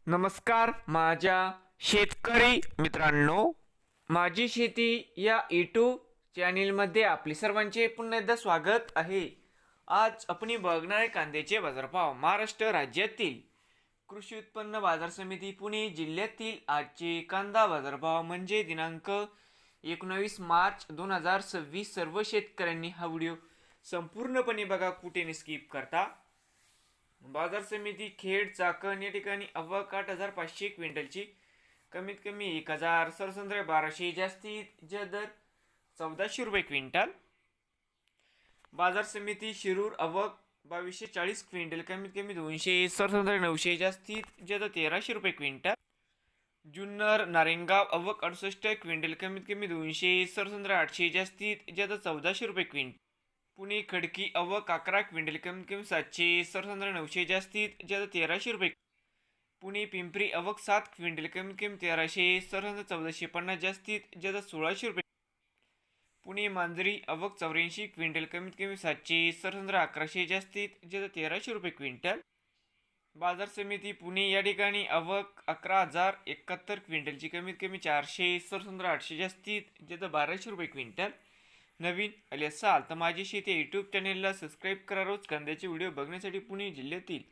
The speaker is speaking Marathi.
नमस्कार माझ्या शेतकरी मित्रांनो, माझी शेती या यूट्यूब चॅनेलमध्ये आपले सर्वांचे पुन्हा एकदा स्वागत आहे। आज आपण बघणार आहे कांद्याचे बाजारभाव। महाराष्ट्र राज्यातील कृषी उत्पन्न बाजार समिती पुणे जिल्ह्यातील आजचे कांदा बाजारभाव म्हणजे दिनांक 19 मार्च 2026। सर्व शेतकऱ्यांनी हा व्हिडिओ संपूर्णपणे बघा, कुठे स्किप करता। बाजार समिती खेड चाकण या ठिकाणी आवक 8,500 क्विंटलची, कमीत कमी 1,000, सरसंद्रे 1200, जास्तीत जास्त दर 1400 रुपये क्विंटल। बाजार समिती शिरूर आवक 2,240 क्विंटल, कमीत कमी 200, सरसंद्रे 900, जास्तीत जास्त 1,300 रुपये क्विंटल। जुन्नर नारायणगाव आवक 68 क्विंटल, कमीत कमी 200, सरसंद्रे 800, जास्तीत जास्त 1400 रुपये क्विंटल। पुणे खडकी आवक 11 क्विंटल, कमीत कमी 700, सरसंद्रे 900, जास्तीत जास्त 1,300 रुपये। पुणे पिंपरी आवक 7 क्विंटल, कमीत कमी 1,300, सरसंद्रे 1,450, जास्तीत जास्त 1,600 रुपये। पुणे मांजरी आवक 84 क्विंटल, कमीत कमी 700, सरसंद्रे 1,100, जास्तीत जास्त 1,300 रुपये क्विंटल। बाजार समिती पुणे या ठिकाणी आवक 11,071 क्विंटलची, कमीत कमी 400, सरसंद्रे 800, जास्तीत जास्त 1,200 रुपये क्विंटल। नवीन आले असाल तर माझी शेती यूट्यूब चॅनेलला सबस्क्राईब करा। रोज कांद्याचे व्हिडिओ बघण्यासाठी पुणे जिल्ह्यातील